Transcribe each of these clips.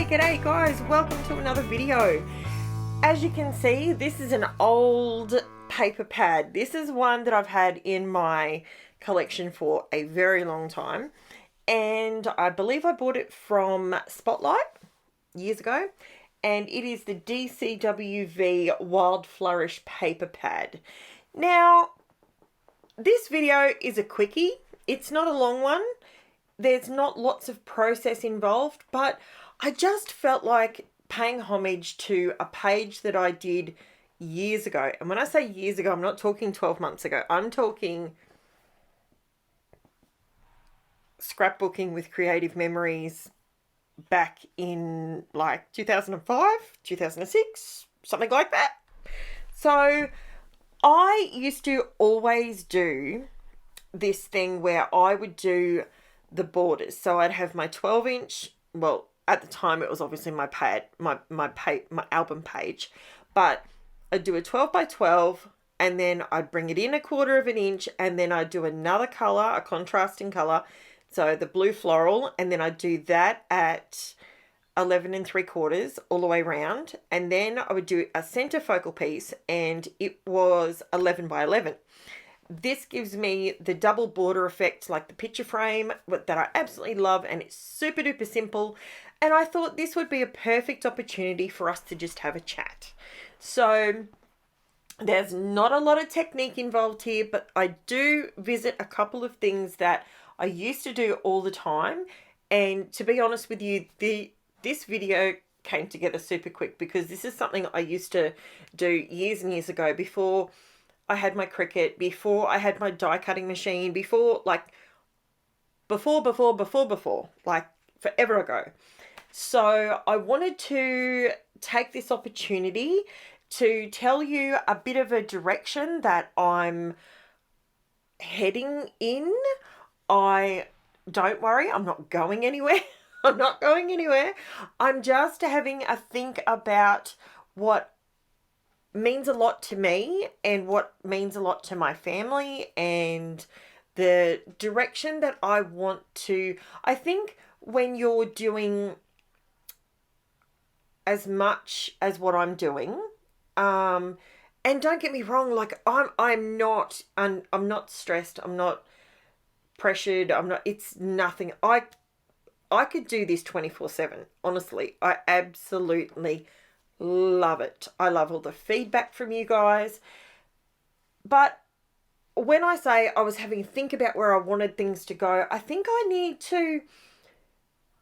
G'day guys, welcome to another video. As you can see, this is an old paper pad. This is one that I've had in my collection for a very long time, and I believe I bought it from Spotlight years ago, and it is the Dcwv Wild Flourish paper pad. Now, this video is a quickie. It's not a long one. There's not lots of process involved, but I just felt like paying homage to a page that I did years ago. And when I say years ago, I'm not talking 12 months ago. I'm talking scrapbooking with creative memories back in like 2005, 2006, something like that. So I used to always do this thing where I would do the borders. So I'd have my 12-inch, well, at the time it was obviously my album page, but I'd do a 12 by 12, and then I'd bring it in 1/4 of an inch, and then I'd do another color, a contrasting color, so the blue floral, and then I'd do that at 11 3/4 all the way around, and then I would do a center focal piece, and it was 11 by 11. This gives me the double border effect, like the picture frame, that I absolutely love, and it's super duper simple. And I thought this would be a perfect opportunity for us to just have a chat. So there's not a lot of technique involved here, but I do visit a couple of things that I used to do all the time. And to be honest with you, this video came together super quick because this is something I used to do years and years ago, before I had my Cricut, before I had my die cutting machine, before like forever ago. So I wanted to take this opportunity to tell you a bit of a direction that I'm heading in. Don't worry, I'm not going anywhere. I'm not going anywhere. I'm just having a think about what means a lot to me and what means a lot to my family, and the direction that I want to. I think when you're doing as much as what I'm doing, and don't get me wrong, like I'm not stressed, I'm not pressured, it's nothing. I could do this 24/7. Honestly, I absolutely love it. I love all the feedback from you guys. But when I say I was having to think about where I wanted things to go, I think I need to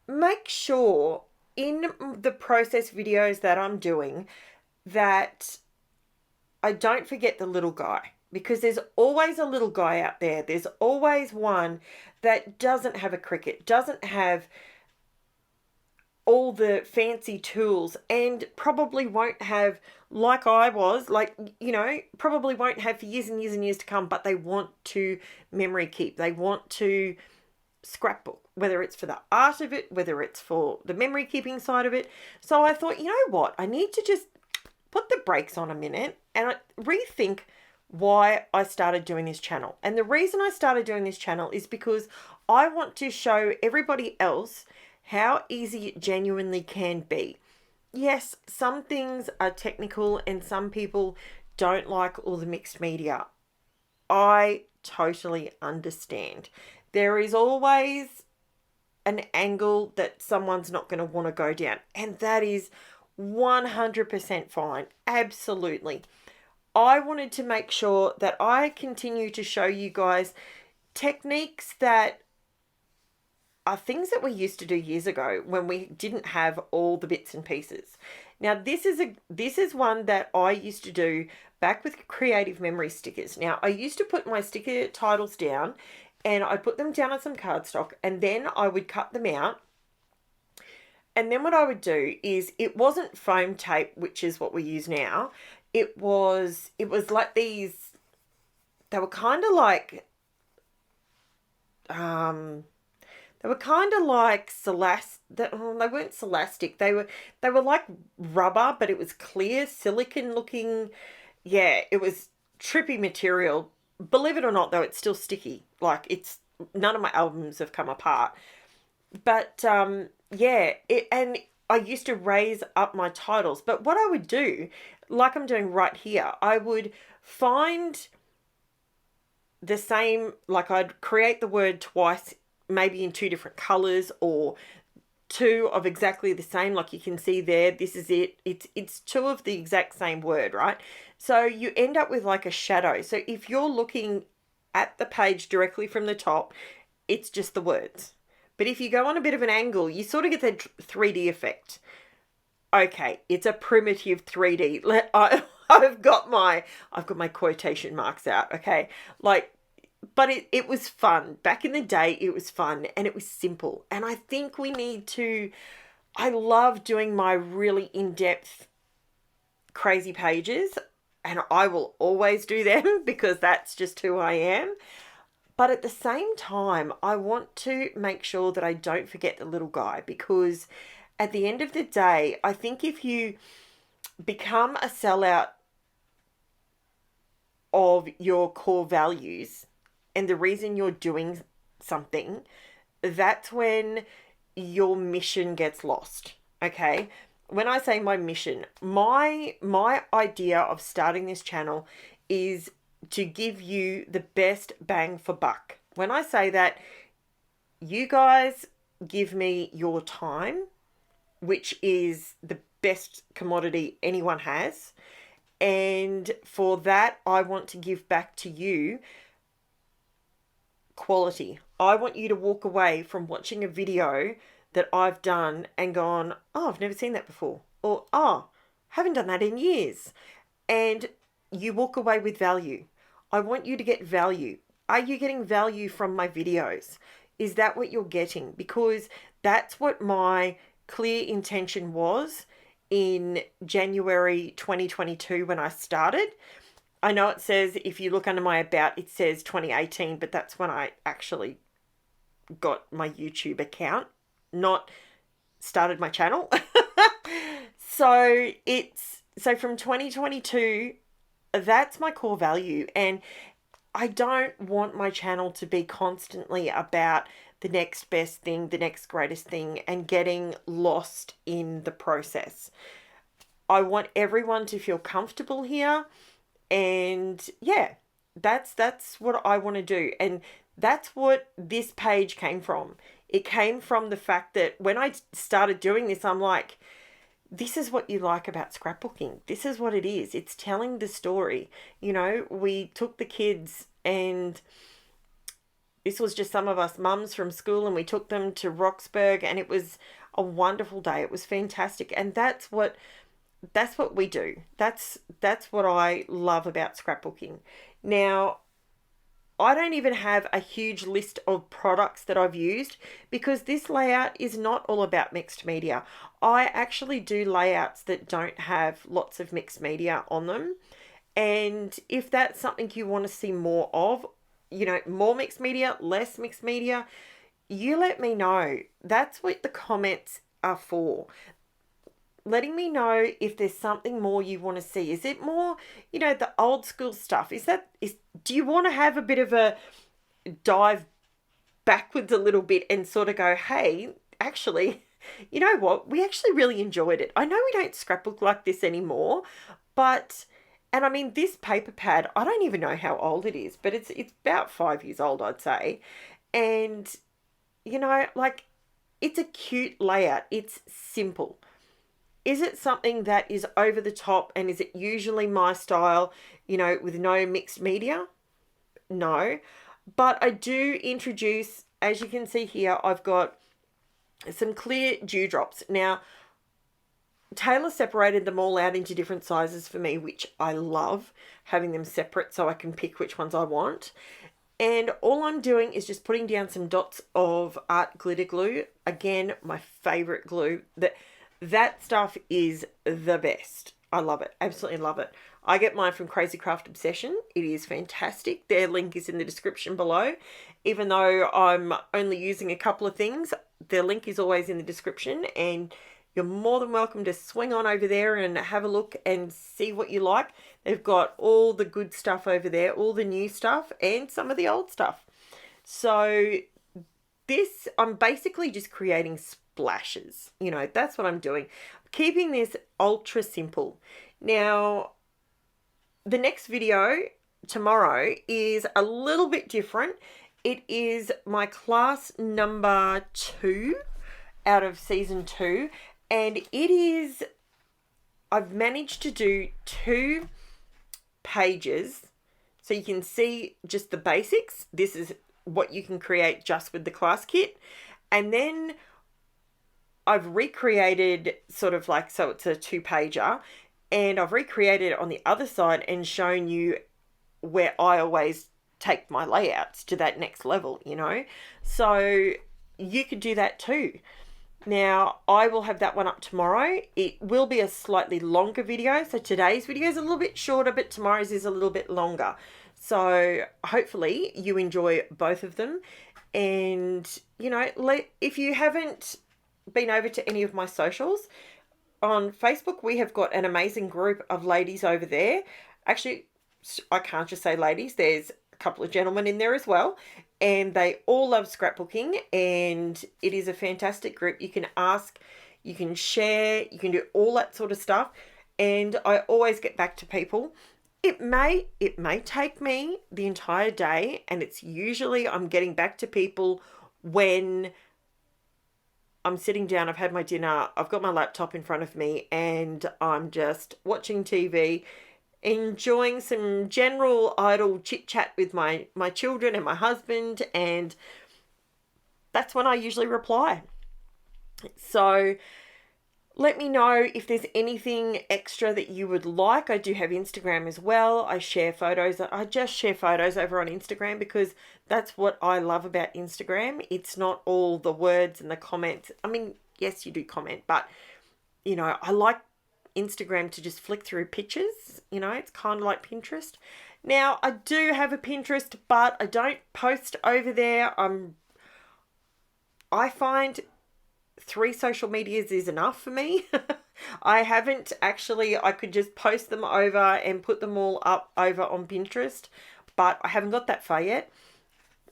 make sure in the process videos that I'm doing that I don't forget the little guy, because there's always a little guy out there. There's always one that doesn't have a Cricut, doesn't have all the fancy tools, and probably won't have, like I was, probably won't have for years and years and years to come, but they want to memory keep. They want to scrapbook, whether it's for the art of it, whether it's for the memory keeping side of it. So I thought, you know what, I need to just put the brakes on a minute and rethink why I started doing this channel. And the reason I started doing this channel is because I want to show everybody else how easy it genuinely can be. Yes, some things are technical and some people don't like all the mixed media. I totally understand. There is always an angle that someone's not going to want to go down, and that is 100% fine. Absolutely. I wanted to make sure that I continue to show you guys techniques that are things that we used to do years ago when we didn't have all the bits and pieces. Now, this is one that I used to do back with creative memory stickers. Now, I used to put my sticker titles down, and I put them down on some cardstock, and then I would cut them out. And then what I would do is, it wasn't foam tape, which is what we use now. It was like these, they were kind of like, they were kind of like they weren't celastic. They were like rubber, but it was clear, silicone looking. Yeah, it was trippy material. Believe it or not, though, it's still sticky. Like, none of my albums have come apart. But yeah, and I used to raise up my titles. But what I would do, like I'm doing right here, I would find the same, like I'd create the word twice, maybe in 2 different colors, or 2 of exactly the same, like you can see there. This is it. It's 2 of the exact same word, right? So you end up with like a shadow. So if you're looking at the page directly from the top, it's just the words. But if you go on a bit of an angle, you sort of get that 3D effect. Okay, it's a primitive 3D. I've got my quotation marks out, okay? Like, but it was fun. Back in the day, it was fun and it was simple. And I think we need to, I love doing my really in-depth crazy pages, and I will always do them because that's just who I am. But at the same time, I want to make sure that I don't forget the little guy, because at the end of the day, I think if you become a sellout of your core values and the reason you're doing something, that's when your mission gets lost. Okay? When I say my mission, my idea of starting this channel is to give you the best bang for buck. When I say that, you guys give me your time, which is the best commodity anyone has. And for that, I want to give back to you quality. I want you to walk away from watching a video that I've done and gone, oh, I've never seen that before. Or, oh, haven't done that in years. And you walk away with value. I want you to get value. Are you getting value from my videos? Is that what you're getting? Because that's what my clear intention was in January 2022 when I started. I know it says, if you look under my about, it says 2018, but that's when I actually got my YouTube account, not started my channel. So from 2022, that's my core value. And I don't want my channel to be constantly about the next best thing, the next greatest thing, and getting lost in the process. I want everyone to feel comfortable here. And yeah, that's what I want to do. And that's what this page came from. It came from the fact that when I started doing this, I'm like, this is what you like about scrapbooking. This is what it is. It's telling the story. You know, we took the kids, and this was just some of us mums from school, and we took them to Roxburgh, and it was a wonderful day. It was fantastic. And that's what we do. That's what I love about scrapbooking. Now, I don't even have a huge list of products that I've used, because this layout is not all about mixed media. I actually do layouts that don't have lots of mixed media on them. And if that's something you want to see more of, you know, more mixed media, less mixed media, you let me know. That's what the comments are for. Letting me know if there's something more you want to see. Is it more, you know, the old school stuff? Do you want to have a bit of a dive backwards a little bit and sort of go, hey, actually, you know what? We actually really enjoyed it. I know we don't scrapbook like this anymore, but, and I mean, this paper pad, I don't even know how old it is, but it's about 5 years old, I'd say. And, you know, like, it's a cute layout. It's simple. Is it something that is over the top, and is it usually my style, you know, with no mixed media? No. But I do introduce, as you can see here, I've got some clear dewdrops. Now, Taylor separated them all out into different sizes for me, which I love, having them separate so I can pick which ones I want. And all I'm doing is just putting down some dots of art glitter glue. Again, my favorite glue. That stuff is the best. I love it. Absolutely love it. I get mine from Crazy Craft Obsession. It is fantastic. Their link is in the description below. Even though I'm only using a couple of things, their link is always in the description, and you're more than welcome to swing on over there and have a look and see what you like. They've got all the good stuff over there, all the new stuff, and some of the old stuff. So this, I'm basically just creating splashes. You know, that's what I'm doing. Keeping this ultra simple. Now, the next video tomorrow is a little bit different. It is my class number 2 out of season 2, and it is, I've managed to do 2 pages so you can see just the basics. This is what you can create just with the class kit, and then I've recreated sort of like, so it's a 2-pager, and I've recreated it on the other side and shown you where I always take my layouts to that next level, you know. So you could do that too. Now, I will have that one up tomorrow. It will be a slightly longer video. So today's video is a little bit shorter, but tomorrow's is a little bit longer. So hopefully you enjoy both of them. And, you know, if you haven't been over to any of my socials, on Facebook, we have got an amazing group of ladies over there. Actually, I can't just say ladies. There's a couple of gentlemen in there as well. And they all love scrapbooking. And it is a fantastic group. You can ask, you can share, you can do all that sort of stuff. And I always get back to people. It may take me the entire day. And it's usually I'm getting back to people when I'm sitting down, I've had my dinner, I've got my laptop in front of me, and I'm just watching TV, enjoying some general idle chit-chat with my children and my husband, and that's when I usually reply. So let me know if there's anything extra that you would like. I do have Instagram as well. I share photos. I just share photos over on Instagram because that's what I love about Instagram. It's not all the words and the comments. I mean, yes, you do comment, but, you know, I like Instagram to just flick through pictures. You know, it's kind of like Pinterest. Now, I do have a Pinterest, but I don't post over there. I find 3 social medias is enough for me. I haven't actually, I could just post them over and put them all up over on Pinterest, but I haven't got that far yet.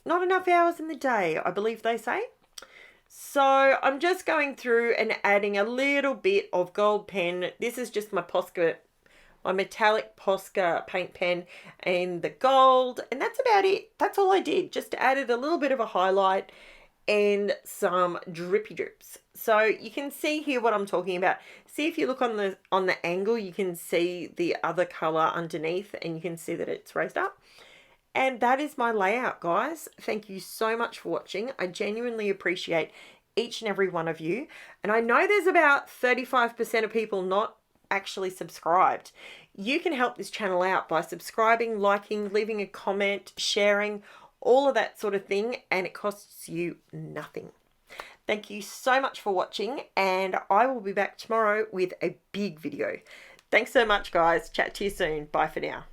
Not enough hours in the day, I believe they say. So I'm just going through and adding a little bit of gold pen. This is just my POSCA, my metallic POSCA paint pen and the gold, and that's about it. That's all I did. Just added a little bit of a highlight and some drippy drips. So you can see here what I'm talking about. See, if you look on the angle, you can see the other color underneath, and you can see that it's raised up. And that is my layout, guys. Thank you so much for watching. I genuinely appreciate each and every one of you. And I know there's about 35% of people not actually subscribed. You can help this channel out by subscribing, liking, leaving a comment, sharing, all of that sort of thing, and it costs you nothing. Thank you so much for watching, and I will be back tomorrow with a big video. Thanks so much, guys. Chat to you soon. Bye for now.